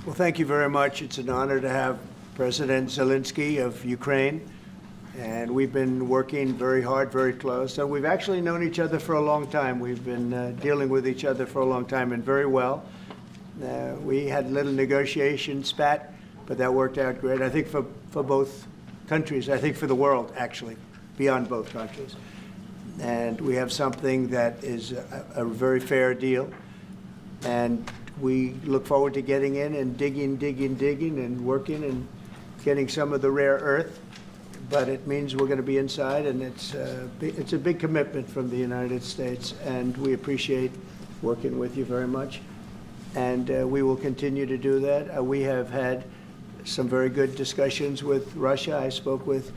Well, thank you very much. It's an honor to have President Zelensky of Ukraine. And we've been working very hard, very close. So we've actually known each other for a long time. We've been dealing with each other for a long time and very well. We had a little negotiation spat, but that worked out great. I think for both countries, I think for the world, actually, beyond both countries. And we have something that is a very fair deal. And we look forward to getting in and digging and working and getting some of the rare earth. But it means we're going to be inside, and it's a big commitment from the United States, and we appreciate working with you very much. And we will continue to do that. We have had some very good discussions with Russia. I spoke with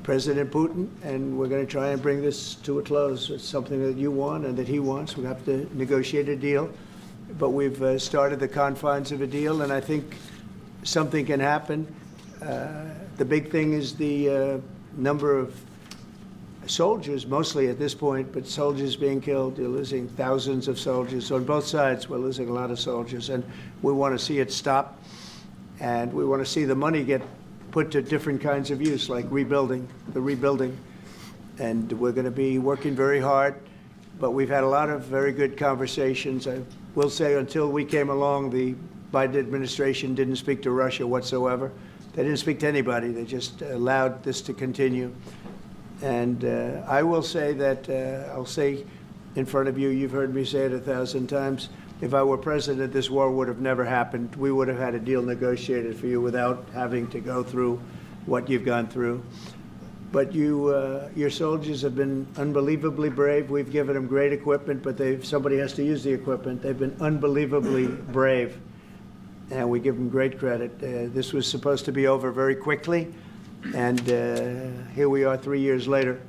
President Putin, and we're going to try and bring this to a close. It's something that you want and that he wants. We have to negotiate a deal. But we've started the confines of a deal, and I think something can happen. The big thing is the number of soldiers, mostly at this point, but soldiers being killed. You're losing thousands of soldiers. On both sides, we're losing a lot of soldiers, and we want to see it stop. And we want to see the money get put to different kinds of use, like rebuilding. And we're going to be working very hard. But we've had a lot of very good conversations. I will say until we came along, the Biden administration didn't speak to Russia whatsoever. They didn't speak to anybody. They just allowed this to continue. And I will say that, I'll say in front of you, you've heard me say it 1,000 times, if I were president, this war would have never happened. We would have had a deal negotiated for you without having to go through what you've gone through. But your soldiers have been unbelievably brave. We've given them great equipment, but somebody has to use the equipment. They've been unbelievably brave, and we give them great credit. This was supposed to be over very quickly, and here we are 3 years later.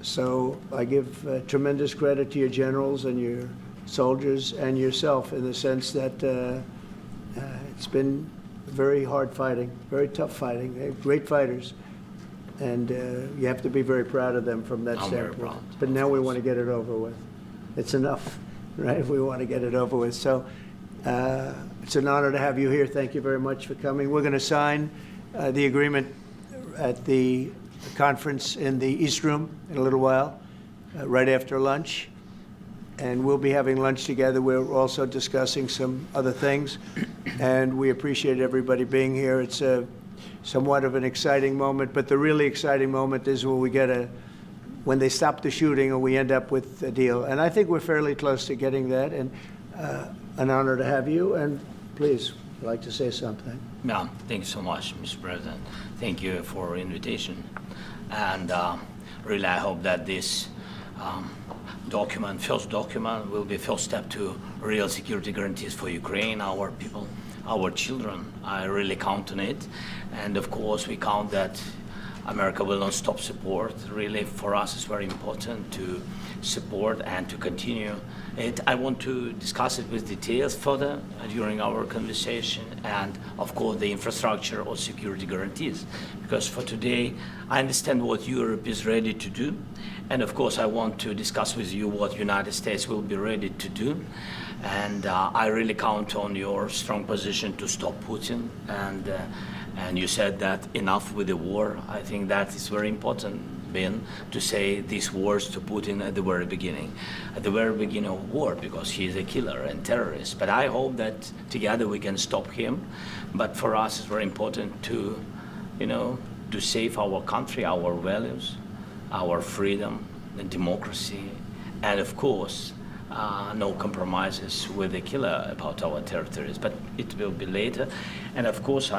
So I give tremendous credit to your generals and your soldiers and yourself in the sense that it's been very hard fighting, very tough fighting. They're great fighters. And you have to be very proud of them from that standpoint. Very proud. But now we want to get it over with. It's enough, right? We want to get it over with. So it's an honor to have you here. Thank you very much for coming. We're going to sign the agreement at the conference in the East Room in a little while, right after lunch. And we'll be having lunch together. We're also discussing some other things. And we appreciate everybody being here. It's somewhat of an exciting moment, but the really exciting moment is when they stop the shooting or we end up with a deal. And I think we're fairly close to getting that, and an honor to have you. And please, I'd like to say something. Yeah, thank you so much, Mr. President. Thank you for the invitation. And really, I hope that this first document, will be a first step to real security guarantees for Ukraine, our people, our children. I really count on it. And of course, we count that America will not stop support. Really, for us, it's very important to support and to continue it. I want to discuss it with details further during our conversation, and of course, the infrastructure or security guarantees. Because for today, I understand what Europe is ready to do. And of course, I want to discuss with you what United States will be ready to do. And I really count on your strong position to stop Putin. And you said that enough with the war. I think that is very important, Ben, to say these words to Putin at the very beginning of war, because he is a killer and terrorist. But I hope that together we can stop him. But for us, it's very important to, to save our country, our values, our freedom and democracy, and of course, no compromises with the killer about our territories, but it will be later. And of course,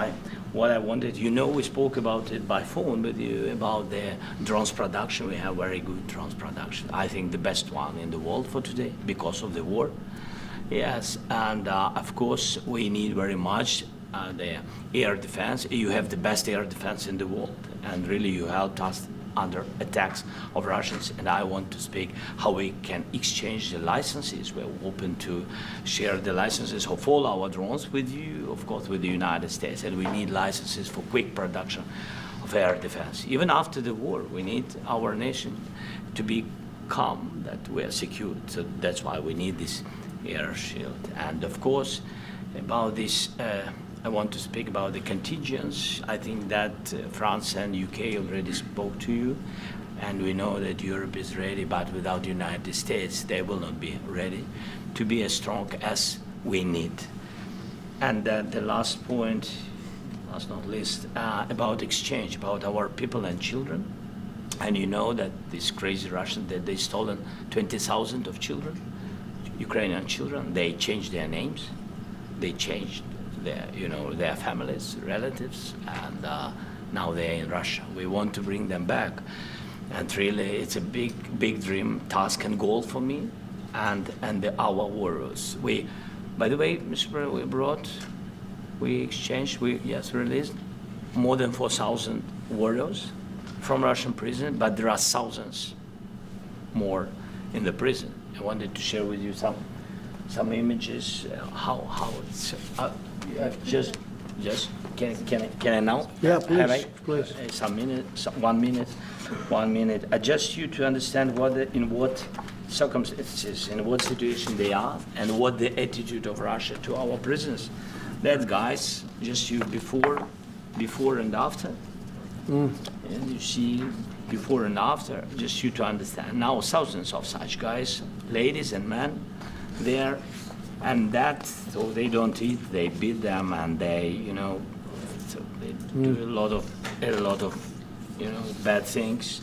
what I wanted, we spoke about it by phone with you about the drones production. We have very good drones production. I think the best one in the world for today because of the war. Yes, and of course, we need very much the air defense. You have the best air defense in the world, and really you helped us under attacks of Russians, and I want to speak how we can exchange the licenses. We're open to share the licenses of all our drones with you, of course, with the United States, and we need licenses for quick production of air defense. Even after the war, we need our nation to be calm, that we are secure. So that's why we need this air shield. And of course, about this I want to speak about the contingents. I think that France and UK already spoke to you, and we know that Europe is ready, but without the United States, they will not be ready to be as strong as we need. And the last point, last not least, about exchange, about our people and children. And you know that these crazy Russians, that they stolen 20,000 of children, Ukrainian children. They changed their names, they changed their families, relatives, and now they're in Russia. We want to bring them back, and really, it's a big dream, task, and goal for me, and our warriors. By the way, Mr. President, we released more than 4,000 warriors from Russian prison, but there are thousands more in the prison. I wanted to share with you some images. How it's just can I now? Yeah, Have I? please. Some minute, 1 minute. Just you to understand in what circumstances, in what situation they are, and what the attitude of Russia to our prisoners. That guys, just you before and after. And you see before and after, just you to understand. Now thousands of such guys, ladies and men, there, and that, so they don't eat, they beat them, and they, so they do a lot of, bad things.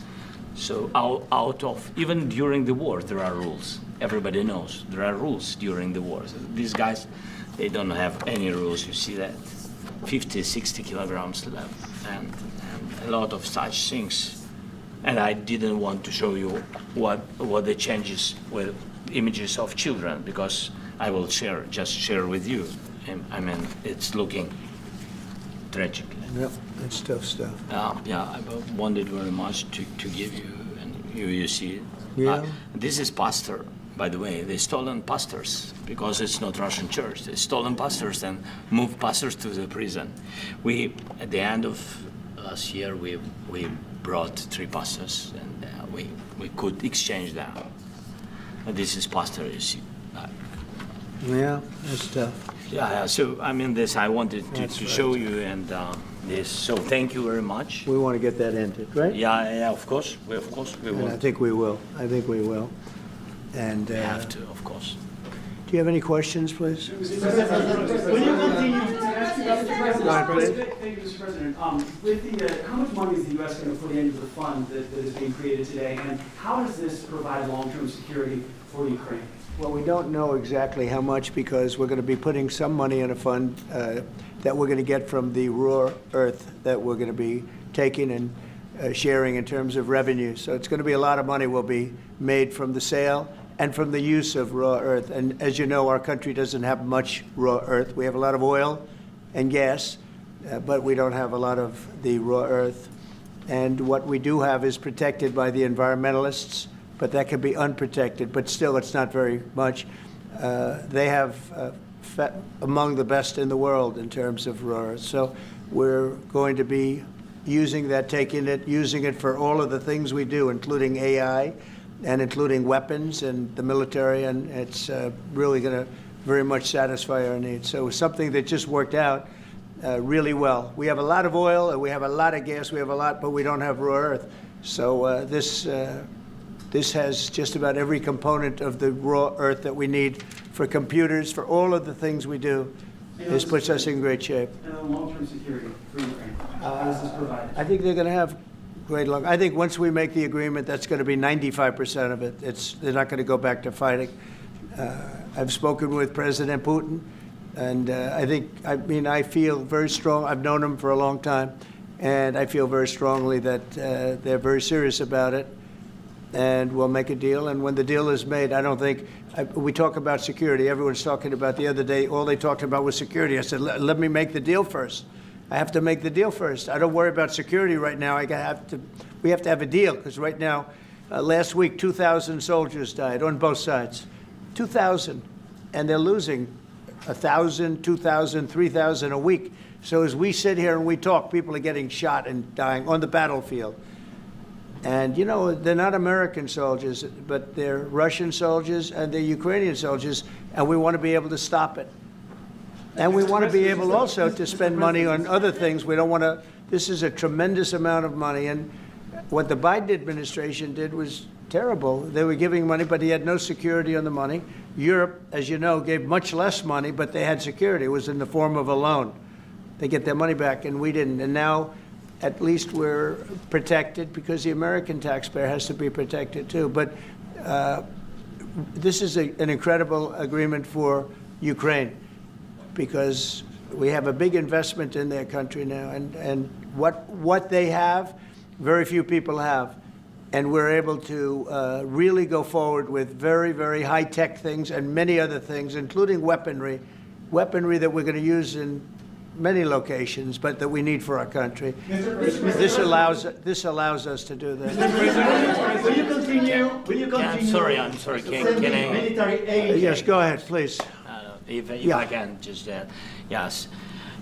So out of, even during the war, there are rules. Everybody knows there are rules during the war. So these guys, they don't have any rules. You see that, 50, 60 kilograms left, and a lot of such things. And I didn't want to show you what the changes with images of children, because I will share with you. And, I mean, it's looking tragic. Yep, that's tough stuff. I wanted very much to give you, and you see it. Yeah. This is pastor, by the way. They stolen pastors, because it's not Russian church. They stolen pastors and moved pastors to the prison. We, at the end of last year, we brought 3 pastors, and we could exchange them. And this is pastor, you see. Yeah, that's tough. So I mean, this I wanted to show you, and this. So thank you very much. We want to get that ended, right? Yeah, of course. We And will. I think we will. And We have to, of course. do you have any questions, please? Will you continue to ask about the president? Go ahead, please. Thank you, Mr. President. With how much money is the U.S. going to put into the fund that is being created today, and how does this provide long-term security for Ukraine? Well, we don't know exactly how much, because we're going to be putting some money in a fund that we're going to get from the raw earth that we're going to be taking and sharing in terms of revenue. So it's going to be a lot of money will be made from the sale and from the use of raw earth. And as you know, our country doesn't have much raw earth. We have a lot of oil and gas, but we don't have a lot of the raw earth. And what we do have is protected by the environmentalists, but that could be unprotected, but still it's not very much. They have among the best in the world in terms of raw earth. So we're going to be using that, using it for all of the things we do, including AI and including weapons and the military, and it's really going to very much satisfy our needs. So it's something that just worked out really well. We have a lot of oil and we have a lot of gas, but we don't have raw earth. So this has just about every component of the raw earth that we need for computers, for all of the things we do. This puts us in great shape. And then long-term security for Ukraine. How does this provide? I think they're going to have great luck. I think once we make the agreement, that's going to be 95% of it. They're not going to go back to fighting. I've spoken with President Putin, and I feel very strong. I've known him for a long time, and I feel very strongly that they're very serious about it, and we'll make a deal. And when the deal is made, I don't think we talk about security. Everyone's talking about the other day, all they talked about was security. I said, let me make the deal first. I have to make the deal first. I don't worry about security right now. We have to have a deal, because right now, last week, 2,000 soldiers died on both sides. 2,000, and they're losing 1,000, 2,000, 3,000 a week. So as we sit here and we talk, people are getting shot and dying on the battlefield. And, they're not American soldiers, but they're Russian soldiers and they're Ukrainian soldiers, and we want to be able to stop it. And we want to be able also to spend money on other things. We don't want to, this is a tremendous amount of money. And what the Biden administration did was terrible. They were giving money, but he had no security on the money. Europe, as you know, gave much less money, but they had security. It was in the form of a loan. They get their money back, and we didn't. And now, at least we're protected because the American taxpayer has to be protected too. But this is an incredible agreement for Ukraine because we have a big investment in their country now, and what they have, very few people have. And we're able to really go forward with very, very high-tech things and many other things, including weaponry that we're going to use in many locations, but that we need for our country. This allows us to do that. Will you continue? Yeah, I'm sorry. Can I? Military aid. Yes, go ahead, please. If Yeah. I can just yes.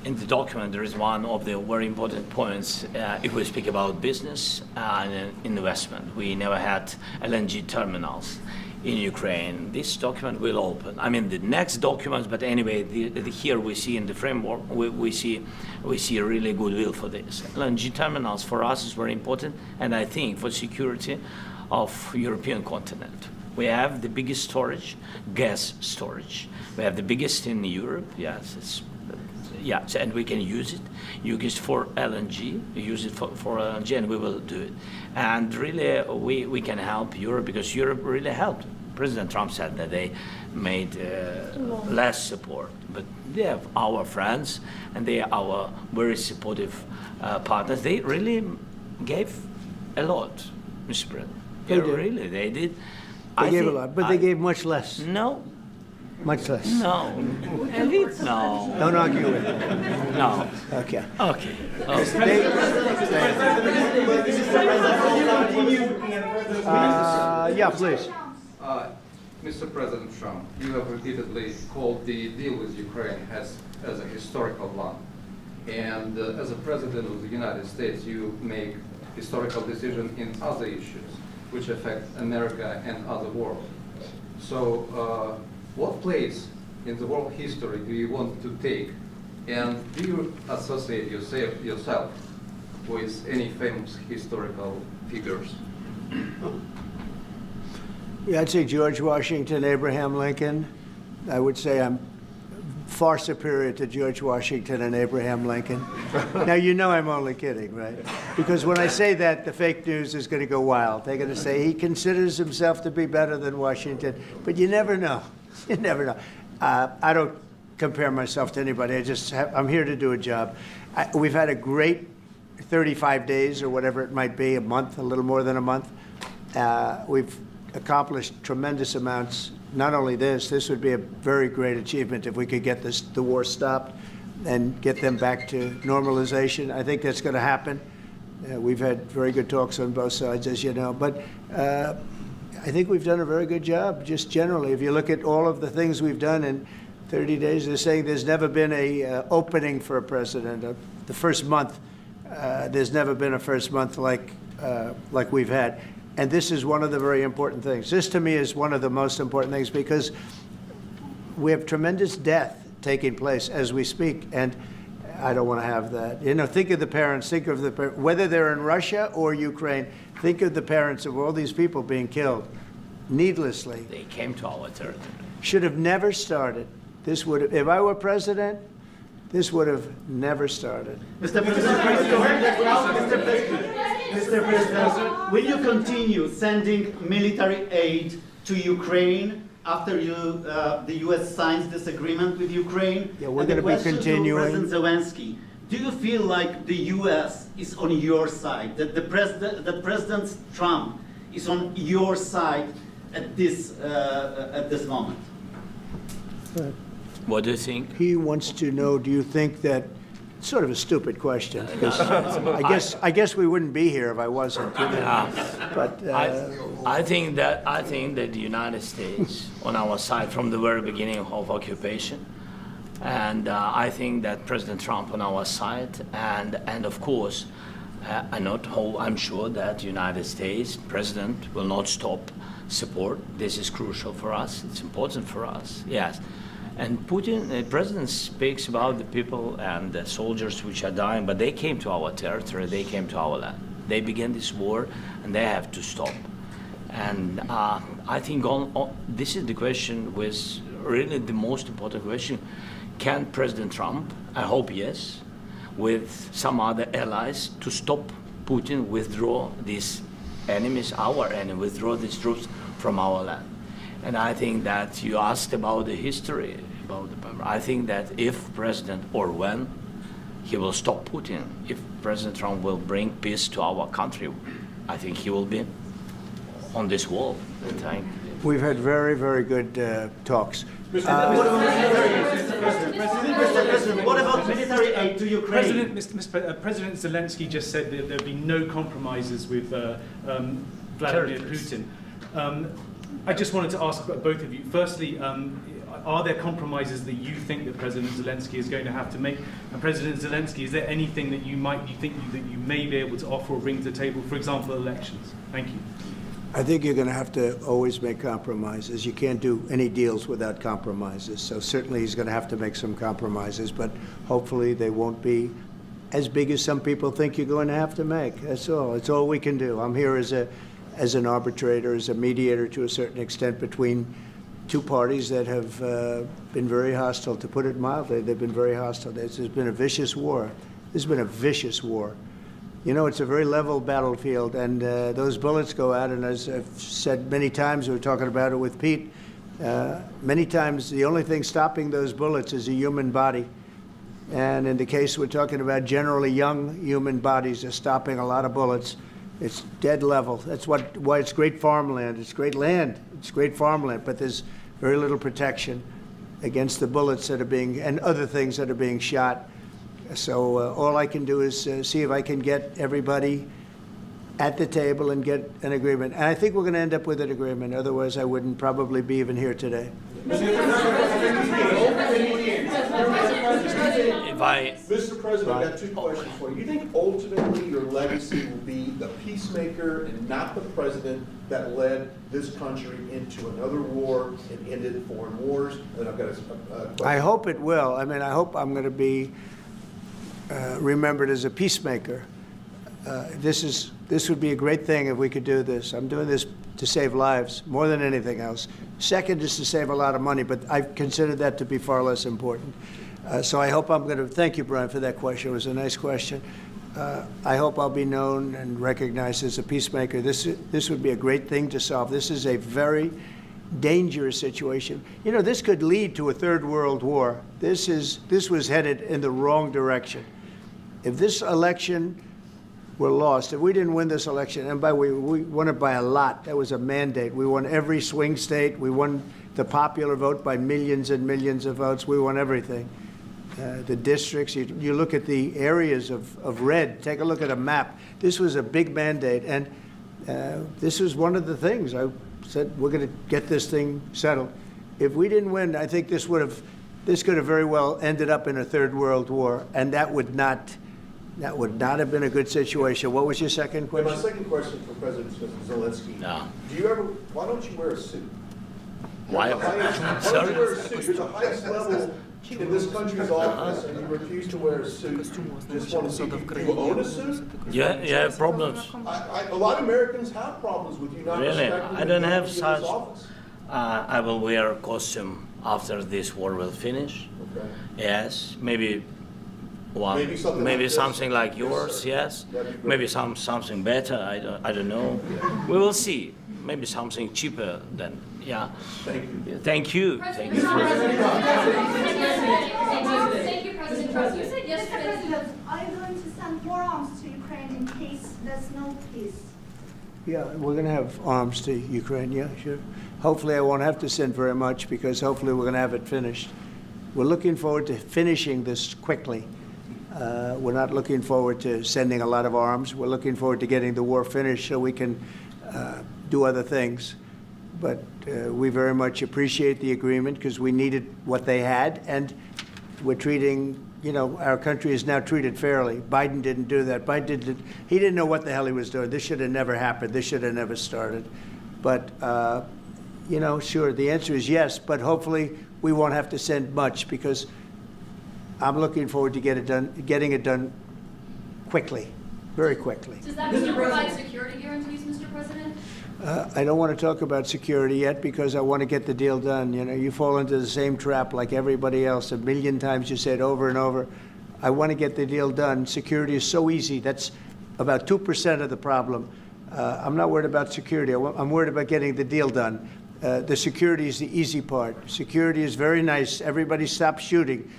In the document, there is one of the very important points. If we speak about business and investment, we never had LNG terminals in Ukraine. This document will open. I mean, the next documents, but anyway, here we see in the framework, we see a really goodwill for this. LNG terminals for us is very important, and I think for security of European continent. We have the biggest storage, gas storage. We have the biggest in Europe. Yes, and we can use it for LNG, use it for LNG, and we will do it. And really, we can help Europe because Europe really helped. President Trump said that they made less support, but they have our friends, and they are our very supportive partners. They really gave a lot, Mr. President. They did. Really, they did. They gave a lot, but they gave much less. No. Much less. No. No. Don't argue with it. No. Okay. Okay. Yeah, please. Mr. President Trump, you have repeatedly called the deal with Ukraine as a historical one. And as a president of the United States, you make historical decisions in other issues which affect America and other world. So what place in the world history do you want to take? And do you associate yourself with any famous historical figures? Yeah, I'd say George Washington, Abraham Lincoln. I would say I'm far superior to George Washington and Abraham Lincoln. Now, you know I'm only kidding, right? Because when I say that, the fake news is going to go wild. They're going to say he considers himself to be better than Washington. But you never know. You never know. I don't compare myself to anybody. I'm here to do a job. We've had a great 35 days or whatever it might be, a month, a little more than a month. We've accomplished tremendous amounts. Not only this would be a very great achievement if we could get the war stopped and get them back to normalization. I think that's going to happen. We've had very good talks on both sides, as you know. But I think we've done a very good job, just generally. If you look at all of the things we've done in 30 days, they're saying there's never been a opening for a president. The first month, there's never been a first month like we've had. And this is one of the very important things. This, to me, is one of the most important things because we have tremendous death taking place as we speak, and I don't want to have that. You know, think of the parents, whether they're in Russia or Ukraine, think of the parents of all these people being killed needlessly. They came to our territory. Should have never started. This would have, if I were president, this would have never started. Mr. President, will you continue sending military aid to Ukraine after the U.S. signs this agreement with Ukraine? Yeah, we're going to be continuing. To President Zelensky, do you feel like the U.S. is on your side, that President Trump is on your side at this moment? What do you think? He wants to know, do you think that, sort of a stupid question, because I guess we wouldn't be here if I wasn't. You know? But I think that the United States on our side from the very beginning of occupation, and I think that President Trump on our side, and of course, I'm sure that the United States President will not stop support. This is crucial for us. It's important for us. Yes. And Putin, the president speaks about the people and the soldiers which are dying, but they came to our territory, they came to our land. They began this war, and they have to stop. And I think this is the question, with really the most important question. Can President Trump, I hope yes, with some other allies, to stop Putin, withdraw these enemies, our enemy, withdraw these troops from our land? And I think that you asked about the history, I think that if President, or when, he will stop Putin, if President Trump will bring peace to our country, I think he will be on this wall. We've had very, very good talks. What about military aid to Ukraine? President Zelensky just said that there'd be no compromises with Vladimir Putin. I just wanted to ask both of you. Firstly, are there compromises that you think that President Zelensky is going to have to make? And President Zelensky, is there anything that you think that you may be able to offer or bring to the table? For example, elections. Thank you. I think you're going to have to always make compromises. You can't do any deals without compromises. So certainly he's going to have to make some compromises, but hopefully they won't be as big as some people think you're going to have to make. That's all. It's all we can do. I'm here as an arbitrator, as a mediator to a certain extent between two parties that have been very hostile. To put it mildly, they've been very hostile. There's been a vicious war. There's been a vicious war. You know, it's a very level battlefield, and those bullets go out, and as I've said many times, we were talking about it with Pete, many times the only thing stopping those bullets is a human body. And in the case we're talking about, generally young human bodies are stopping a lot of bullets. It's dead level. That's why it's great farmland. It's great land. It's great farmland, but there's very little protection against the bullets that are being, and other things that are being shot. So all I can do is see if I can get everybody at the table and get an agreement. And I think we're going to end up with an agreement. Otherwise, I wouldn't probably be even here today. Mr. President, I've got two questions for you. You think ultimately your legacy will be the peacemaker and not the president that led this country into another war and ended foreign wars? And I've got a question. I hope it will. I mean, I hope I'm going to be remembered as a peacemaker. This would be a great thing if we could do this. I'm doing this to save lives more than anything else. Second is to save a lot of money, but I consider that to be far less important. So I hope I'm going to, thank you, Brian, for that question. It was a nice question. I hope I'll be known and recognized as a peacemaker. This would be a great thing to solve. This is a very dangerous situation. You know, this could lead to a third world war. This was headed in the wrong direction. If this election were lost, if we didn't win this election, and we won it by a lot, that was a mandate. We won every swing state. We won the popular vote by millions and millions of votes. We won everything. The districts, you look at the areas of red, take a look at a map. This was a big mandate, and this was one of the things. I said, we're going to get this thing settled. If we didn't win, I think this could have very well ended up in a third world war, and that would not have been a good situation. What was your second question? My second question for President Zelensky. No. Why don't you wear a suit? Why? Why don't you wear a suit? You're the highest level in this country's office, and you refuse to wear a suit. Just want to see, do you own a suit? You have problems. A lot of Americans have problems with you not Really? respecting I don't the have dignity of such. this office. I will wear a costume after this war will finish. Okay. Yes, maybe one, Maybe something like this. something like Yes, yours. sir. Yes, That'd be great. maybe something better. I don't know. We will see. Maybe something cheaper than yeah. Thank you. Thank you. Thank you. Thank you, President Trump. You said Mr. yesterday. President, are you going to send more arms to Ukraine in case there's no peace? Yeah, we're going to have arms to Ukraine, yeah, sure. Hopefully I won't have to send very much, because hopefully we're going to have it finished. We're looking forward to finishing this quickly. We're not looking forward to sending a lot of arms. We're looking forward to getting the war finished so we can do other things. But we very much appreciate the agreement, because we needed what they had, and we're treating, you know, our country is now treated fairly. Biden didn't do that. He didn't know what the hell he was doing. This should have never happened. This should have never started. But, you know, sure, the answer is yes, but hopefully we won't have to send much because I'm looking forward to getting it done quickly, very quickly. Does that mean you provide security guarantees, Mr. President? I don't want to talk about security yet because I want to get the deal done. You know, you fall into the same trap like everybody else. A million times you said over and over, I want to get the deal done. Security is so easy. That's about 2% of the problem. I'm not worried about security. I'm worried about getting the deal done. The security is the easy part. Security is very nice. Everybody stopped shooting.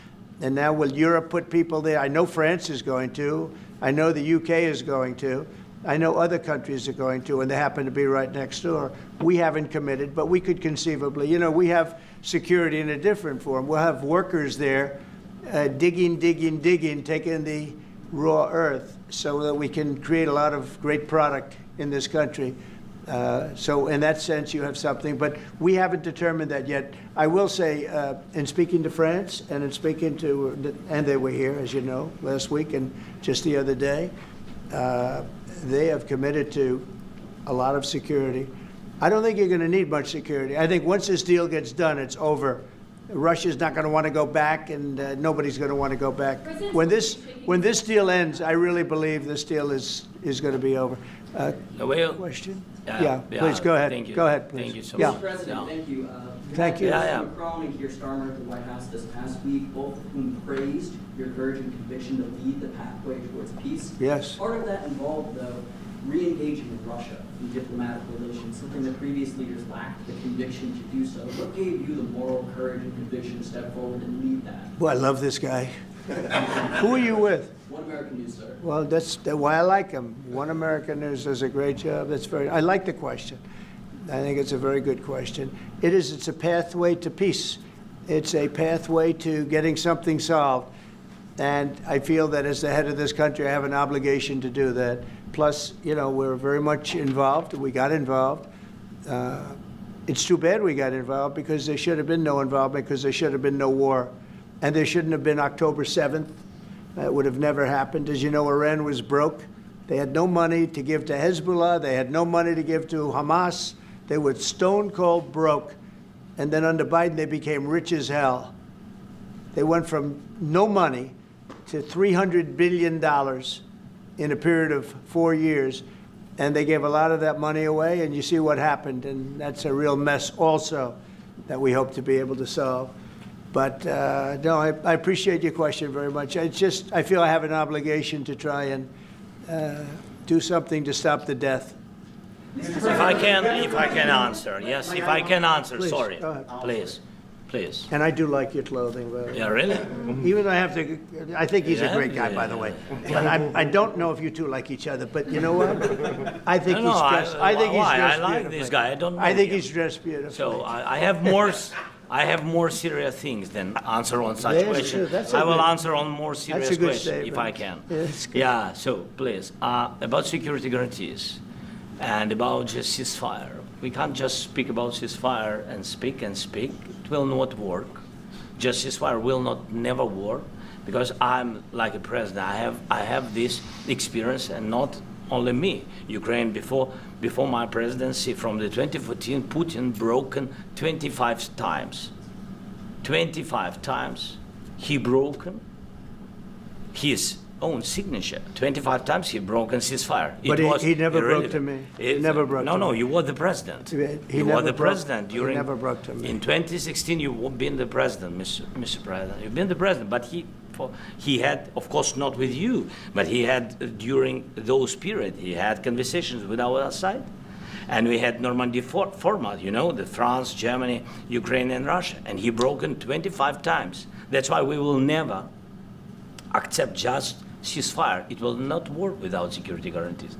And now will Europe put people there? I know France is going to. I know the UK is going to. I know other countries are going to, and they happen to be right next door. We haven't committed, but we could conceivably. You know, we have security in a different form. We'll have workers there digging, taking the raw earth so that we can create a lot of great product in this country. So in that sense, you have something, but we haven't determined that yet. I will say, in speaking to France and in speaking to, and they were here, as you know, last week and just the other day, they have committed to a lot of security. I don't think you're going to need much security. I think once this deal gets done, it's over. Russia's not going to want to go back, and nobody's going to want to go back. When this deal ends, I really believe this deal is going to be over. Question? Yeah, please go ahead. Thank you. Go ahead, please. Thank you so Yeah. much. Mr. President, thank you. Thank you. Macron and Keir Starmer at the White House this past week, both of whom praised your courage and conviction to lead the pathway towards peace. Yes. Part of that involved, though, re-engaging with Russia in diplomatic relations, something that previous leaders lacked the conviction to do so. What gave you the moral courage and conviction to step forward and lead that? Well, I love this guy. Who are you with? One American News, sir. Well, that's why I like him. One American News does a great job. I like the question. I think it's a very good question. It's a pathway to peace. It's a pathway to getting something solved. And I feel that as the head of this country, I have an obligation to do that. Plus, you know, we're very much involved. We got involved. It's too bad we got involved because there should have been no involvement because there should have been no war. And there shouldn't have been October 7th. That would have never happened. As you know, Iran was broke. They had no money to give to Hezbollah. They had no money to give to Hamas. They were stone cold broke. And then under Biden, they became rich as hell. They went from no money to $300 billion in a period of 4 years. And they gave a lot of that money away, and you see what happened. And that's a real mess also that we hope to be able to solve. But no, I appreciate your question very much. I feel I have an obligation to try and do something to stop the death. If I can answer, yes, if I can answer, Please, sorry, go ahead. please. And I do like your clothing, by the way. Yeah, really? Even though I think he's a Yeah, great guy, by the way. But I don't know if you two like each other. But you know what? I think he's dressed. I think he's why? dressed I like beautifully. this guy. I don't know I think him. he's dressed beautifully. So I have more serious things than answer on such Yes, questions. sure, that's a I will good- answer on more serious good questions if I can. statement. Yeah, that's good. Yeah, so please, about security guarantees and about just ceasefire. We can't just speak about ceasefire and speak. It will not work. Just ceasefire will never work because I'm like a president. I have this experience, and not only me. Ukraine before my presidency, from the 2014, Putin broken 25 times. 25 times he broken his own signature. 25 times he broken ceasefire. But he never broke to me. He never broke to me. No, you were the president. He You never were the broke- president he during. never broke to me. In 2016, you've been the president, Mr. President. You've been the president, but he had, of course, not with you, but he had during those period. He had conversations with our side, and we had Normandy format. You know, the France, Germany, Ukraine, and Russia, and he broken 25 times. That's why we will never accept just ceasefire. It will not work without security guarantees.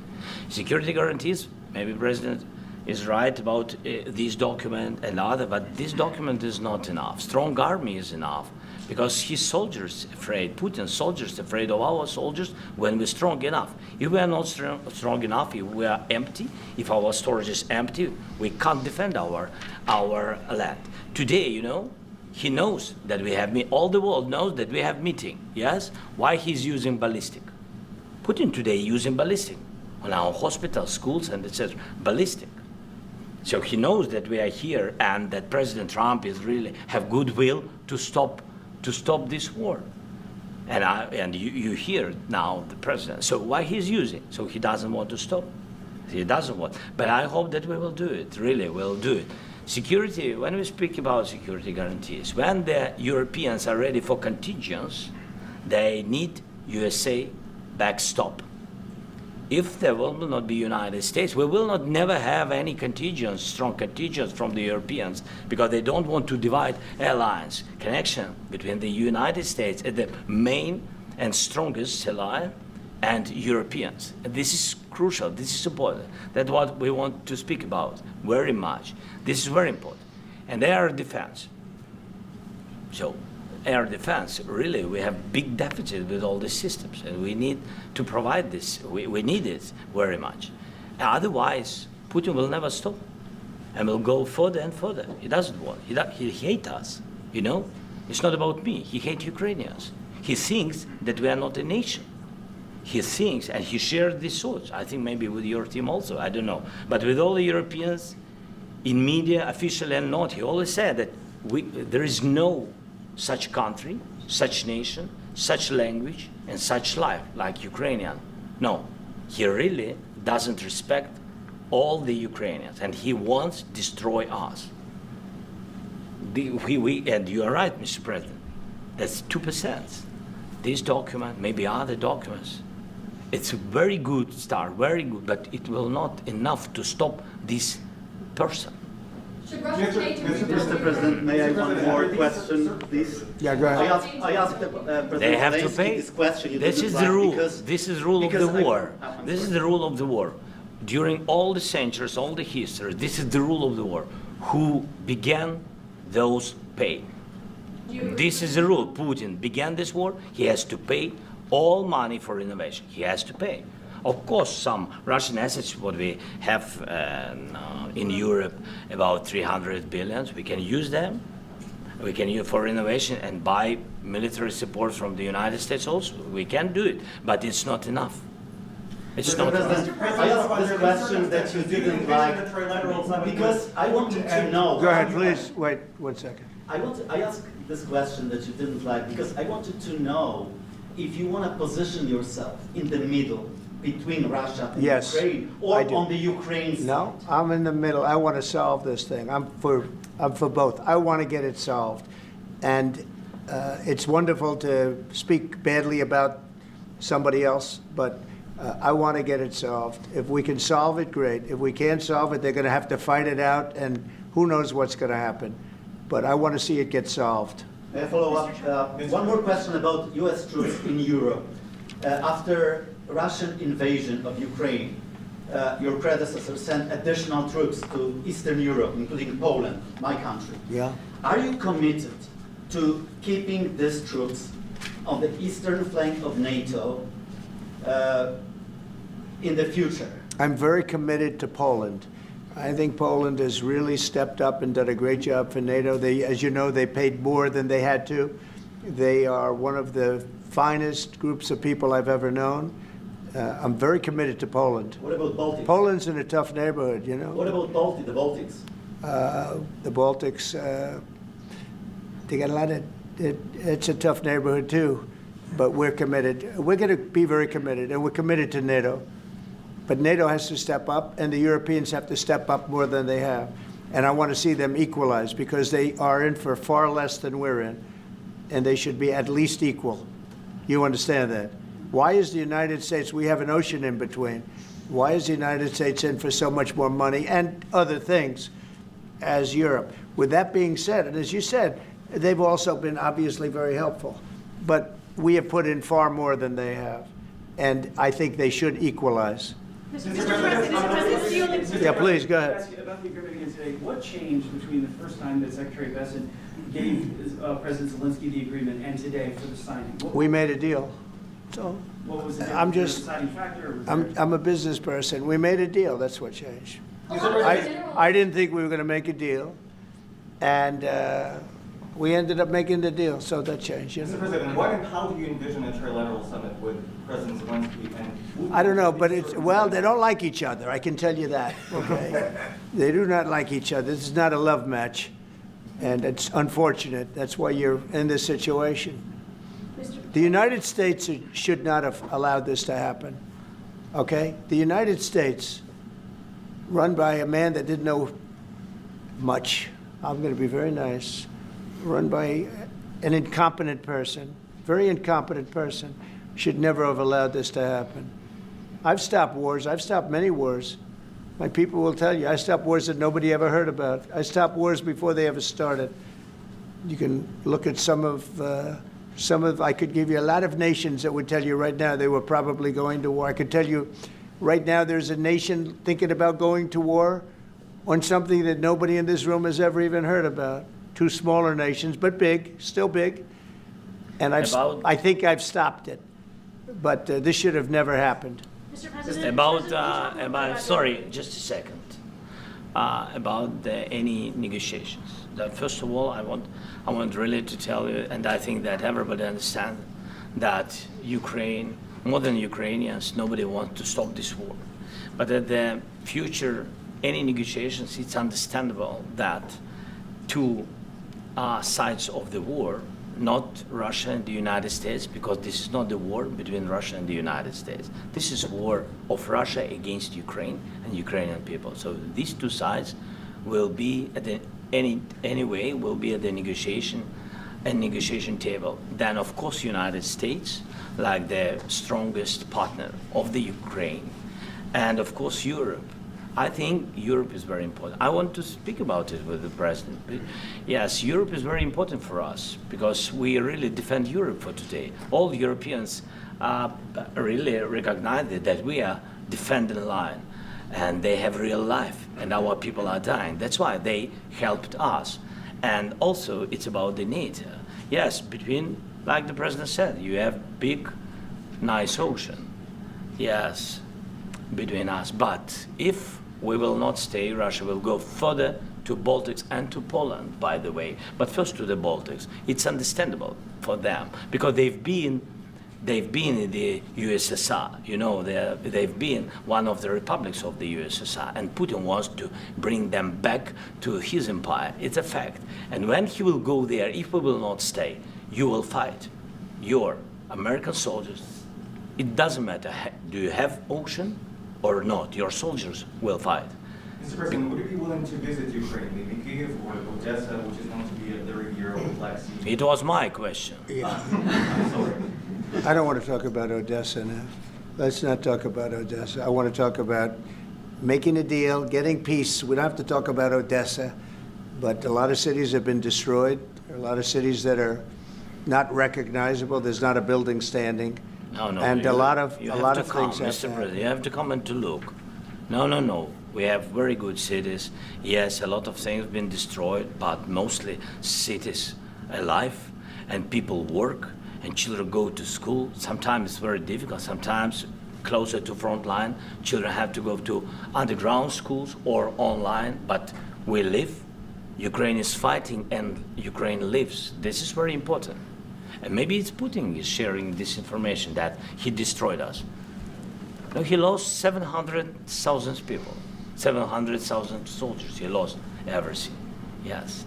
Security guarantees, maybe President is right about this document and other, but this document is not enough. Strong army is enough because his soldiers afraid, Putin's soldiers afraid of our soldiers when we're strong enough. If we are not strong enough, if we are empty, if our storage is empty, we can't defend our land. Today, you know, he knows that we have all the world knows that we have meeting. Yes, why he's using ballistic? Putin today using ballistic on our hospitals, schools, and etc. Ballistic. So he knows that we are here and that President Trump is really have goodwill to stop this war. And you hear now the president. So why he's using? So he doesn't want to stop. He doesn't want. But I hope that we will do it. Really, we'll do it. Security. When we speak about security guarantees, when the Europeans are ready for contingents, they need USA backstop. If there will not be United States, we will not never have any contingents, strong contingents from the Europeans, because they don't want to divide alliance connection between the United States as the main and strongest ally and Europeans. And this is crucial. This is important. That's what we want to speak about very much. This is very important. And air defense. So air defense, really, we have big deficit with all these systems, and we need to provide this. We need it very much. Otherwise, Putin will never stop, and will go further and further. He doesn't want. He hates us, you know? It's not about me. He hates Ukrainians. He thinks that we are not a nation. He thinks, and he shares these thoughts, I think maybe with your team also, I don't know. But with all the Europeans, in media, officially and not, he always said that there is no such country, such nation, such language, and such life like Ukrainian. No, he really doesn't respect all the Ukrainians, and he wants to destroy us. And you are right, Mr. President, that's 2%. This document, maybe other documents, it's a very good start, very good, but it will not enough to stop this person. Should Russia pay to rebuild Mr. President, may I one more question, please? Yeah, go ahead. I asked President They have to Zelensky pay. this question. You This didn't is like the rule. because- This is the rule of because the war. I'm This is sorry. the rule of the war. During all the centuries, all the history, this is the rule of the war. Who began, those pay. This is the rule. Putin began this war. He has to pay all money for innovation. He has to pay. Of course, some Russian assets, what we have in Europe, about 300 billion, we can use them. We can use for innovation and buy military support from the United States also. We can do it, but it's not enough. It's Mr. not enough. President, I asked this question that you didn't like because I wanted to know. Go ahead, please. Wait 1 second. I asked this question that you didn't like because I wanted to know if you want to position yourself in the middle between Russia and Yes, Ukraine, I or do. on the Ukraine side. No, I'm in the middle. I want to solve this thing. I'm for both. I want to get it solved. And it's wonderful to speak badly about somebody else, but I want to get it solved. If we can solve it, great. If we can't solve it, they're going to have to fight it out, and who knows what's going to happen. But I want to see it get solved. May I follow up? One more question about U.S. troops in Europe. After Russian invasion of Ukraine, your predecessor sent additional troops to Eastern Europe, including Poland, my country. Yeah. Are you committed to keeping these troops on the eastern flank of NATO in the future? I'm very committed to Poland. I think Poland has really stepped up and done a great job for NATO. They, as you know, they paid more than they had to. They are one of the finest groups of people I've ever known. I'm very committed to Poland. What about Baltics? Poland's in a tough neighborhood, you know. What about the Baltics? The Baltics, they got a lot of, it's a tough neighborhood too, but we're committed. We're going to be very committed, and we're committed to NATO. But NATO has to step up, and the Europeans have to step up more than they have. And I want to see them equalize, because they are in for far less than we're in, and they should be at least equal. You understand that? Why is the United States, we have an ocean in between, why is the United States in for so much more money and other things as Europe? With that being said, and as you said, they've also been obviously very helpful, but we have put in far more than they have, and I think they should equalize. Mr. President, Yeah, please, go ahead. ask you about the agreement again today. What changed between the first time that Secretary Bessent gave President Zelensky the agreement and today for the signing? We made a deal. So What was the I'm difference? just, Was there a deciding factor? Or was I'm a business person. We made a deal. That's what changed. General- I didn't think we were going to make a deal, and we ended up making the deal, so that changed. You Mr. know? President, what and how do you envision a trilateral summit with President Zelensky and... I don't know, but it's, well, they don't like each other, I can tell you that, okay? They do not like each other. This is not a love match, and it's unfortunate. That's why you're in this situation. The United States should not have allowed this to happen, okay? The United States, run by a man that didn't know much, I'm going to be very nice, run by an incompetent person, very incompetent person, should never have allowed this to happen. I've stopped wars. I've stopped many wars. My people will tell you, I stopped wars that nobody ever heard about. I stopped wars before they ever started. You can look at some of, I could give you a lot of nations that would tell you right now they were probably going to war. I could tell you right now there's a nation thinking about going to war on something that nobody in this room has ever even heard about. Two smaller nations, but big, still big. And I think I've stopped it. But this should have never happened. Mr. President, About sorry, just a second. About any negotiations. First of all, I want really to tell you, and I think that everybody understands that Ukraine, more than Ukrainians, nobody wants to stop this war. But at the future, any negotiations, it's understandable that two sides of the war, not Russia and the United States, because this is not the war between Russia and the United States. This is a war of Russia against Ukraine and Ukrainian people. So these two sides will be at the anyway will be at the negotiation table. Then of course United States, like the strongest partner of the Ukraine, and of course Europe. I think Europe is very important. I want to speak about it with the president. Yes, Europe is very important for us because we really defend Europe for today. All Europeans really recognize that we are defending the line, and they have real life, and our people are dying. That's why they helped us. And also, it's about the NATO. Yes, between, like the president said, you have big, nice ocean. Yes, between us. But if we will not stay, Russia will go further to Baltics and to Poland, by the way. But first to the Baltics. It's understandable for them because they've been in the USSR. You know, they've been one of the republics of the USSR, and Putin wants to bring them back to his empire. It's a fact. And when he will go there, if we will not stay, you will fight. Your American soldiers, it doesn't matter, do you have ocean or not, your soldiers will fight. Mr. President, would you be willing to visit Ukraine, maybe Kyiv or Odessa, which is known to be a 30-year-old Black Sea? It was my question. Yeah. Sorry. I don't want to talk about Odessa now. Let's not talk about Odessa. I want to talk about making a deal, getting peace. We don't have to talk about Odessa, but a lot of cities have been destroyed. There are a lot of cities that are not recognizable. There's not a building standing. No, and a lot of things Mr. President, you have to come and to look. No. We have very good cities. Yes, a lot of things have been destroyed, but mostly cities alive, and people work, and children go to school. Sometimes it's very difficult. Sometimes closer to front line, children have to go to underground schools or online. But we live. Ukraine is fighting, and Ukraine lives. This is very important. And maybe it's Putin is sharing this information that he destroyed us. No, he lost 700,000 people, 700,000 soldiers. He lost everything. Yes.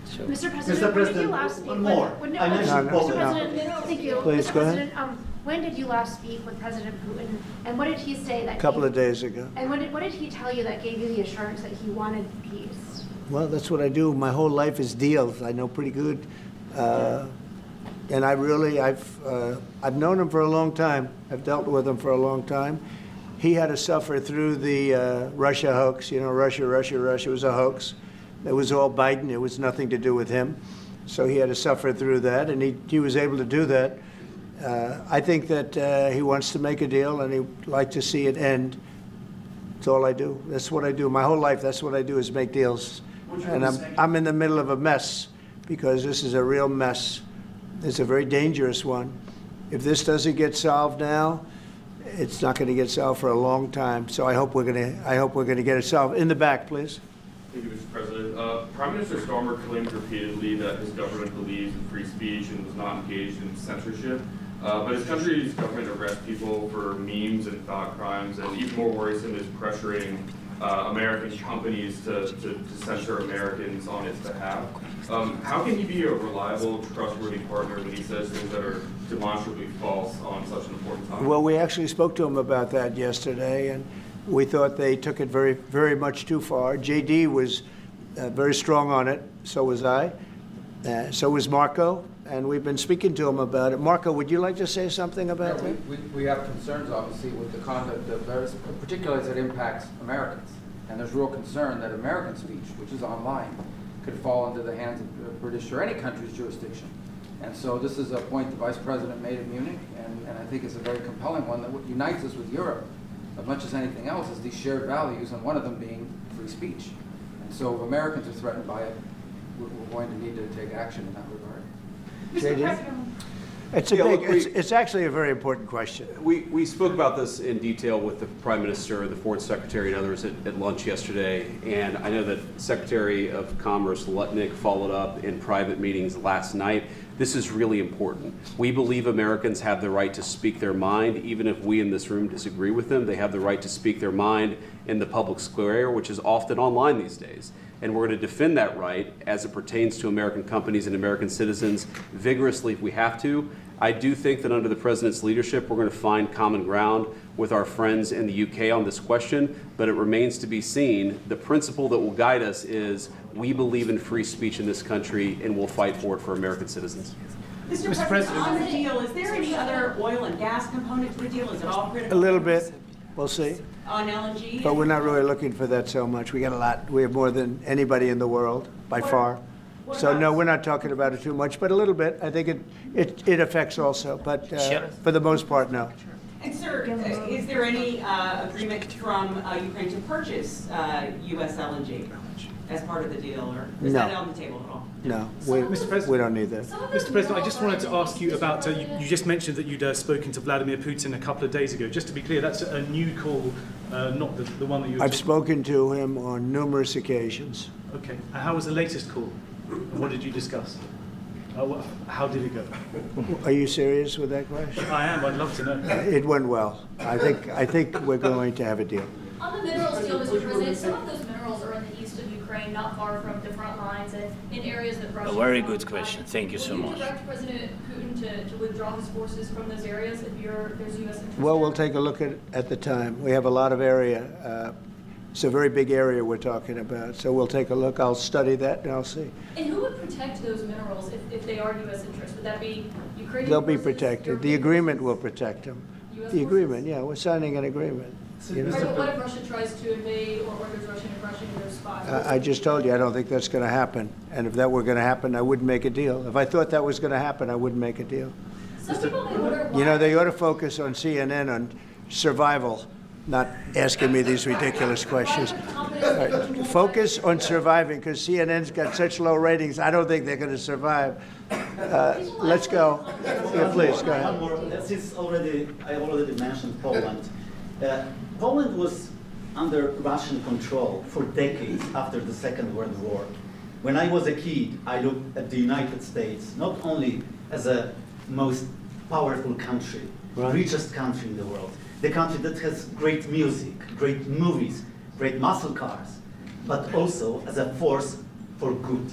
So. Mr. President, when did you last speak? One more. I mentioned Mr. Poland. President, thank you. Please, Mr. go ahead. President, when did you last speak with President Putin, and what did he say that? A couple of days ago. And what did he tell you that gave you the assurance that he wanted peace? Well, that's what I do. My whole life is deals. I know pretty good. And I've known him for a long time. I've dealt with him for a long time. He had to suffer through the Russia hoax. You know, Russia was a hoax. It was all Biden. It was nothing to do with him. So he had to suffer through that, and he was able to do that. I think that he wants to make a deal, and he'd like to see it end. That's all I do. That's what I do. My whole life, that's what I do, is make deals. And I'm in the middle of a mess, because this is a real mess. It's a very dangerous one. If this doesn't get solved now, it's not going to get solved for a long time. So I hope we're going to get it solved. In the back, please. Thank you, Mr. President. Prime Minister Starmer claimed repeatedly that his government believes in free speech and was not engaged in censorship. But his country's government arrests people for memes and thought crimes, and even more worrisome is pressuring American companies to censor Americans on its behalf. How can he be a reliable, trustworthy partner when he says things that are demonstrably false on such an important topic? Well, we actually spoke to him about that yesterday, and we thought they took it very, very much too far. JD was very strong on it, so was I, so was Marco, and we've been speaking to him about it. Marco, would you like to say something about that? We have concerns, obviously, with the conduct of various, particularly as it impacts Americans. And there's real concern that American speech, which is online, could fall into the hands of the British or any country's jurisdiction. And so this is a point the Vice President made in Munich, and I think it's a very compelling one that what unites us with Europe, as much as anything else, is these shared values, and one of them being free speech. And so if Americans are threatened by it, we're going to need to take action in that regard. JD? It's a it's actually a very important question. We spoke about this in detail with the Prime Minister, the Foreign Secretary, and others at lunch yesterday. And I know that Secretary of Commerce Lutnick followed up in private meetings last night. This is really important. We believe Americans have the right to speak their mind, even if we in this room disagree with them. They have the right to speak their mind in the public square, which is often online these days. And we're going to defend that right as it pertains to American companies and American citizens vigorously if we have to. I do think that under the President's leadership, we're going to find common ground with our friends in the UK on this question, but it remains to be seen. The principle that will guide us is we believe in free speech in this country, and we'll fight for it for American citizens. Mr. President, on the deal, is there any other oil and gas component to the deal? Is it all critical? A little bit. We'll see. On LNG? But we're not really looking for that so much. We got a lot. We have more than anybody in the world, by far. So no, we're not talking about it too much, but a little bit. I think it affects also, but for the most part, no. And sir, is there any agreement from Ukraine to purchase U.S. LNG as part of the deal, or is that on the table at all? No, Mr. President, we don't need that. Mr. President, I just wanted to ask you about, you just mentioned that you'd spoken to Vladimir Putin a couple of days ago. Just to be clear, that's a new call, not the one that you were I've spoken to him on numerous occasions. Okay. And how was the latest call? And what did you discuss? How did it go? Are you serious with that question? I am. I'd love to know. It went well. I think we're going to have a deal. On the minerals deal, Mr. President, some of those minerals are in the east of Ukraine, not far from the front lines, and in areas that Russia... A very good question. Thank you so much. Will you direct President Putin to withdraw his forces from those areas if there's U.S. interest? Well, we'll take a look at the time. We have a lot of area. It's a very big area we're talking about, so we'll take a look. I'll study that, and I'll see. And who would protect those minerals if they are U.S. interests? Would that be Ukrainian They'll be forces, protected. The European agreement forces? will protect them. US The forces? agreement, yeah, we're signing an agreement. You know? Right, but what if Russia tries to invade or orders Russian aggression in those spots? I just told you, I don't think that's going to happen. And if that were going to happen, I wouldn't make a deal. If I thought that was going to happen, I wouldn't make a deal. Some people may wonder why... You know, they ought to focus on CNN on survival, not asking me these ridiculous questions. Right. Focus on surviving, because CNN's got such low ratings, I don't think they're going to survive. Let's go. Yeah, please, go ahead. One more. Since I already mentioned Poland. Poland was under Russian control for decades after the Second World War. When I was a kid, I looked at the United States not only as a most powerful country, richest country in the world, the country that has great music, great movies, great muscle cars, but also as a force for good.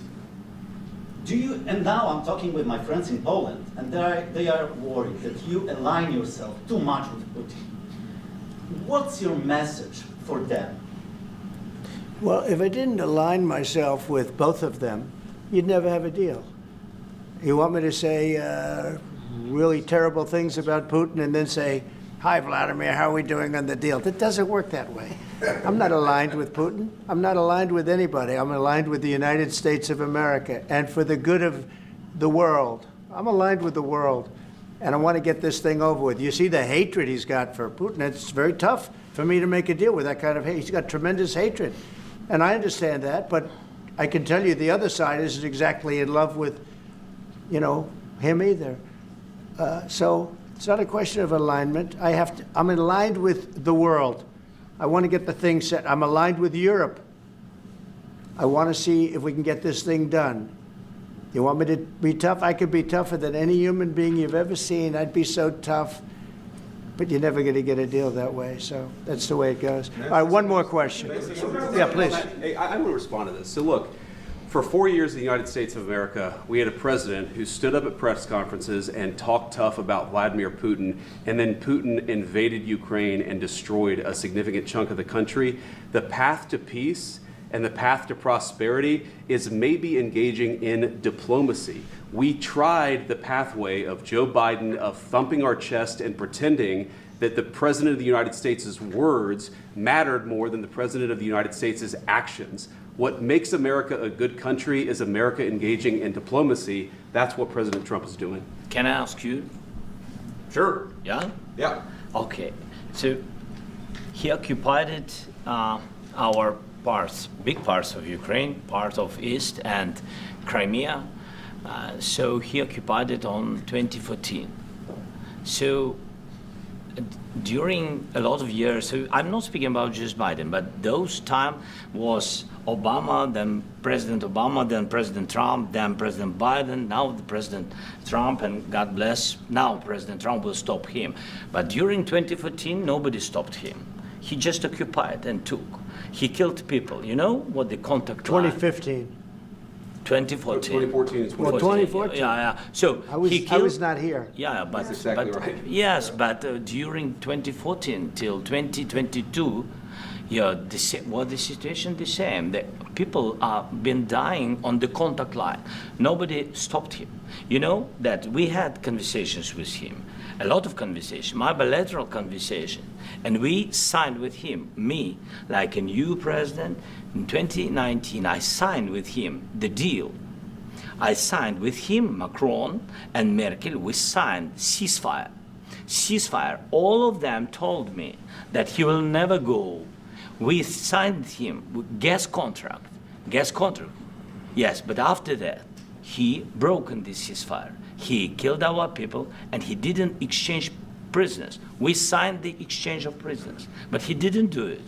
And now I'm talking with my friends in Poland, and they are worried that you align yourself too much with Putin. What's your message for them? Well, if I didn't align myself with both of them, you'd never have a deal. You want me to say really terrible things about Putin and then say, "Hi, Vladimir, how are we doing on the deal?" That doesn't work that way. I'm not aligned with Putin. I'm not aligned with anybody. I'm aligned with the United States of America and for the good of the world. I'm aligned with the world, and I want to get this thing over with. You see the hatred he's got for Putin. It's very tough for me to make a deal with that kind of hate. He's got tremendous hatred, and I understand that, but I can tell you the other side isn't exactly in love with, him either. So it's not a question of alignment. I'm aligned with the world. I want to get the thing set. I'm aligned with Europe. I want to see if we can get this thing done. You want me to be tough? I could be tougher than any human being you've ever seen. I'd be so tough. But you're never going to get a deal that way. So that's the way it goes. All right, one more question. Yeah, please. Hey, I want to respond to this. So look, for 4 years in the United States of America, we had a president who stood up at press conferences and talked tough about Vladimir Putin, and then Putin invaded Ukraine and destroyed a significant chunk of the country. The path to peace and the path to prosperity is maybe engaging in diplomacy. We tried the pathway of Joe Biden of thumping our chest and pretending that the President of the United States' words mattered more than the President of the United States' actions. What makes America a good country is America engaging in diplomacy. That's what President Trump is doing. Can I ask you? Sure. Yeah? Yeah. Okay. So he occupied our parts, big parts of Ukraine, part of East and Crimea. So he occupied it on 2014. So during a lot of years, so I'm not speaking about just Biden, but those time was Obama, then President Obama, then President Trump, then President Biden, now the President Trump, and God bless, now President Trump will stop him. But during 2014, nobody stopped him. He just occupied and took. He killed people. You know what the contact 2015. 2014. 2014 is Well, 2014. Yeah. So I was not here. Yeah, but, That's exactly but right. yes, but during 2014 till 2022, yeah, the situation the same. The people have been dying on the contact line. Nobody stopped him. You know that we had conversations with him, a lot of conversation, my bilateral conversation, and we signed with him, me, like a new president. In 2019, I signed with him the deal. I signed with him, Macron and Merkel, we signed ceasefire. Ceasefire, all of them told me that he will never go. We signed him with gas contract. Yes, but after that, he broken this ceasefire. He killed our people and he didn't exchange prisoners. We signed the exchange of prisoners, but he didn't do it.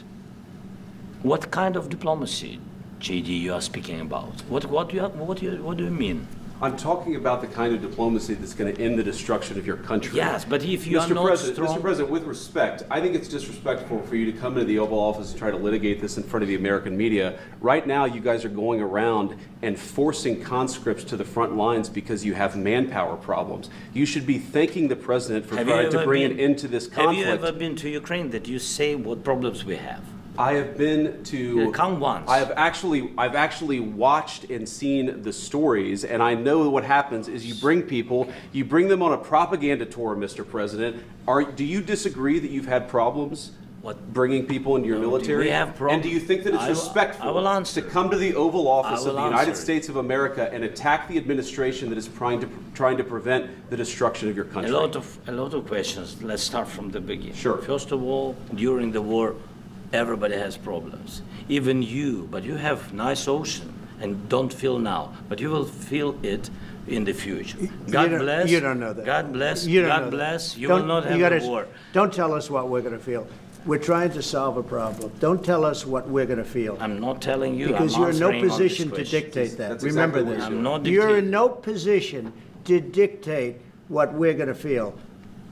What kind of diplomacy, JD, you are speaking about? What do you mean? I'm talking about the kind of diplomacy that's going to end the destruction of your country. Yes, but if you are not strong... Mr. President, with respect, I think it's disrespectful for you to come into the Oval Office and try to litigate this in front of the American media. Right now, you guys are going around and forcing conscripts to the front lines because you have manpower problems. You should be thanking the President for trying to bring an end to this conflict. Have you ever been to Ukraine that you say what problems we have? I have been to. Come once. I've actually watched and seen the stories, and I know what happens is you bring them on a propaganda tour, Mr. President. Do you disagree that you've had problems? Bringing people into your military? We have problems. And do you think that it's respectful to come to the Oval Office of the United States of America and attack the administration that is trying to prevent the destruction of your country? A lot of questions. Let's start from the beginning. Sure. First of all, during the war, everybody has problems. Even you, but you have nice ocean and don't feel now, but you will feel it in the future. God bless. You don't know that. God bless. You don't God know bless. that. You will not have a war. Don't tell us what we're going to feel. We're trying to solve a problem. Don't tell us what we're going to feel. I'm not telling you. Because I'm you're in no answering on this position to question. dictate that. That's Remember exactly what this. I'm not You're dictating. in no position to dictate what we're going to feel.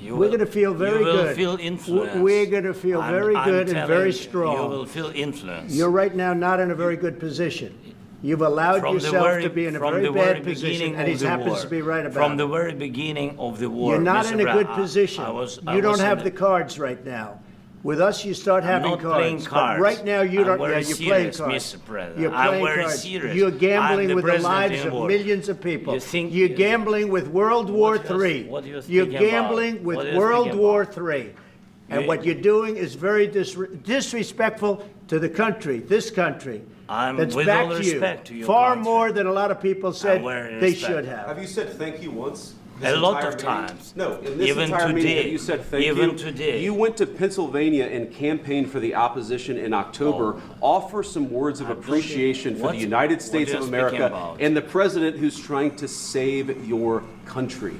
You We're will- going to feel very you will good. feel influenced. We're going to feel very I'm good and telling very you, strong. You will feel influence. You're right now not in a very good position. You've allowed yourself to be in a very bad position, and he happens to be right about From it. the very beginning of the war. You're not Mr. in a Brown, good position. I You don't was have in the cards right now. With us, you start I'm having not cards. playing But cards. right now, you I'm don't. very Yeah, you're playing serious, cards. Mr. President. You're I'm playing very cards. serious. You're I'm gambling the with the president lives in of war. millions of people. You think- You're gambling with World War What do you- III. what do you You're speaking about? gambling with What do you World speaking War about? III. And You- what you're doing is very disrespectful to the country, this country. I'm That's with back all to you. respect to your Far country. more than a lot of people said very they respect. should have. Have you said thank you once? A lot of entire meeting? times. No, in this Even entire meeting, today. have you said thank you? Even today. You went to Pennsylvania and campaigned for the opposition in October. Offer some words of appreciation for the United States what of are you speaking America about? and the president who's trying to save your country.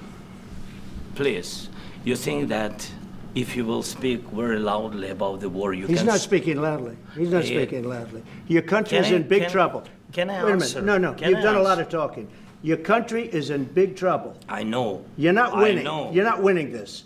Please, you think that if you will speak very loudly about the war, you He's can... not speaking loudly. He's not Yeah. speaking loudly. Your country's Can I- in big can- trouble. can I Wait a answer? minute. No, Can you've I done a lot answer? of talking. Your country is in big trouble. I know. You're not winning. I know. You're not winning this.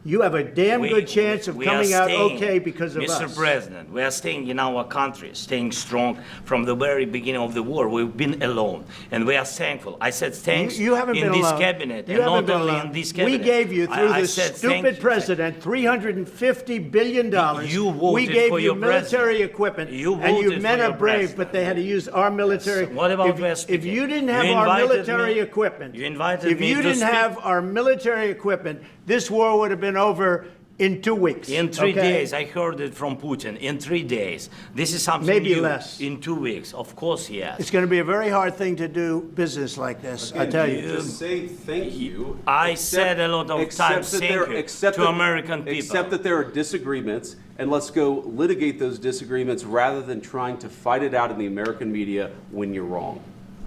You have a damn good chance of we are coming out staying, okay because of Mr. us. President, we are staying in our country, staying strong from the very beginning of the war. We've been alone, and we are thankful. I said thanks You haven't in been this alone. cabinet, You and haven't not been only alone. in this cabinet. We gave you, through I this said stupid president, $350 billion. You voted we gave for you your military president. equipment, You and you voted men for are your brave, president. but they had to use our military. What about if you didn't have You our invited military me- equipment, You invited if me you to didn't speak. have our military equipment, this war would have been over in 2 weeks. In 3 okay? days, I heard it from Putin. In 3 days, this is something Maybe new. less. In 2 weeks, of course, yes. It's going to be a very hard thing to do business like this, I tell you. Just say thank you. I said a lot of times that thank there- you except to that- American people. Except that there are disagreements, and let's go litigate those disagreements rather than trying to fight it out in the American media when you're wrong.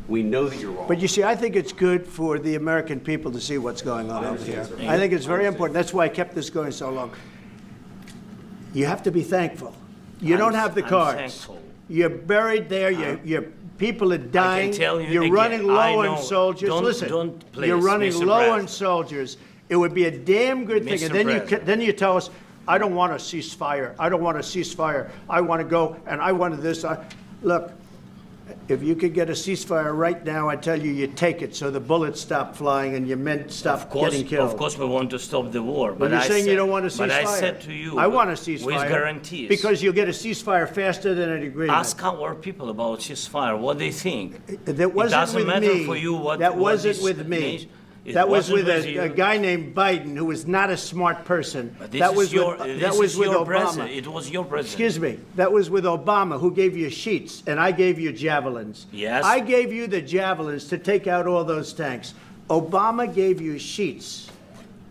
We know that you're wrong. But you see, I think it's good for the American people to see what's going on over here. I think it's very important. That's why I kept this going so long. You have to be thankful. You don't have the I'm cards. thankful. You're buried there. Your people are dying. tell you You're again, running I low know. on soldiers. Don't- Listen, don't please, you're running Mr. low on President. soldiers. It would be a damn good thing. Mr. And then President. then you tell us, I don't want a ceasefire. I don't want a ceasefire. I want to go and I wanted this. Look, if you could get a ceasefire right now, I tell you, you take it so the bullets stop flying and your men stop getting killed. Of course, we want to stop the war. But But you're I saying said, you don't want a ceasefire. But I said to you, I want a ceasefire. with guarantees. Because you'll get a ceasefire faster than an agreement. Ask our people about ceasefire, what they think. That wasn't it doesn't with matter me. for you what. That what wasn't this with me. nation- it That was wasn't with you. a guy named Biden, who was not a smart person. But this That is was your, with, this that was is with your Obama. president. It was your president. Excuse me. That was with Obama, who gave you sheets, and I gave you javelins. Yes. I gave you the javelins to take out all those tanks. Obama gave you sheets.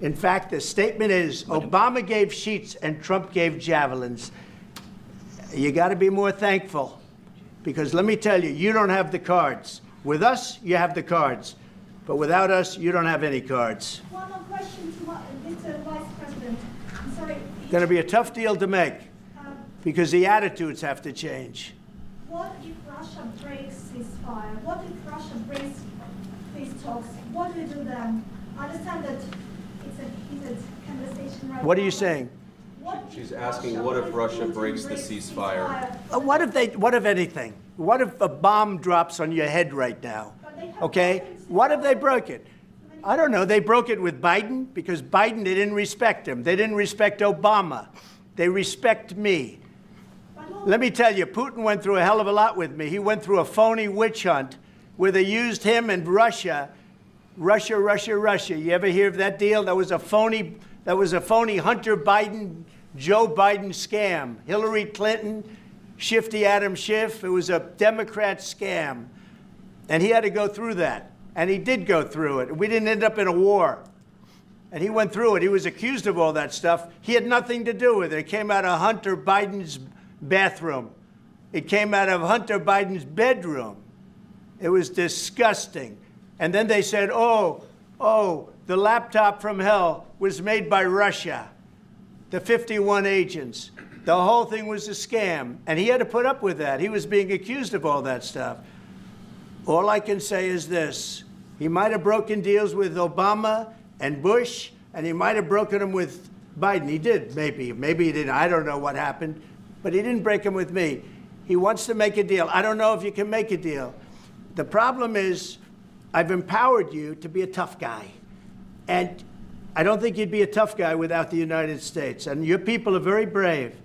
In fact, the statement is Obama gave sheets and Trump gave javelins. You got to be more thankful, because let me tell you, you don't have the cards. With us, you have the cards. But without us, you don't have any cards. One more question to Mr. Vice President. I'm sorry. Going to be a tough deal to make, because the attitudes have to change. What if Russia breaks ceasefire? What if Russia breaks peace talks? What do you do then? I understand that it's a heated conversation right now. What are you saying? She's asking, what if Russia breaks the ceasefire? What if anything? What if a bomb drops on your head right now? Okay? What if they broke it? I don't know. They broke it with Biden because Biden, they didn't respect him. They didn't respect Obama. They respect me. Let me tell you, Putin went through a hell of a lot with me. He went through a phony witch hunt where they used him and Russia. Russia. You ever hear of that deal? That was a phony Hunter Biden, Joe Biden scam. Hillary Clinton, Shifty Adam Schiff. It was a Democrat scam. And he had to go through that. And he did go through it. We didn't end up in a war. And he went through it. He was accused of all that stuff. He had nothing to do with it. It came out of Hunter Biden's bathroom. It came out of Hunter Biden's bedroom. It was disgusting. And then they said, oh, the laptop from hell was made by Russia. The 51 agents. The whole thing was a scam. And he had to put up with that. He was being accused of all that stuff. All I can say is this. He might have broken deals with Obama and Bush, and he might have broken them with Biden. He did, maybe. Maybe he didn't. I don't know what happened. But he didn't break them with me. He wants to make a deal. I don't know if you can make a deal. The problem is I've empowered you to be a tough guy. And I don't think you'd be a tough guy without the United States. And your people are very brave.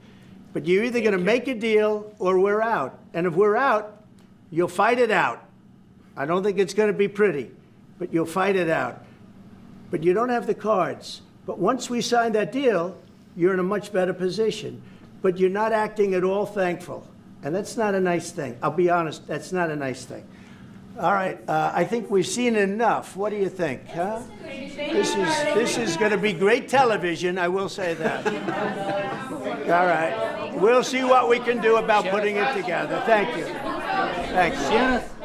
But you're either going to make a deal or we're out. And if we're out, you'll fight it out. I don't think it's going to be pretty, but you'll fight it out. But you don't have the cards. But once we sign that deal, you're in a much better position. But you're not acting at all thankful. And that's not a nice thing. I'll be honest, that's not a nice thing. All right, I think we've seen enough. What do you think, huh? This is going to be great television, I will say that. All right, we'll see what we can do about putting it together. Thank you. Thank you.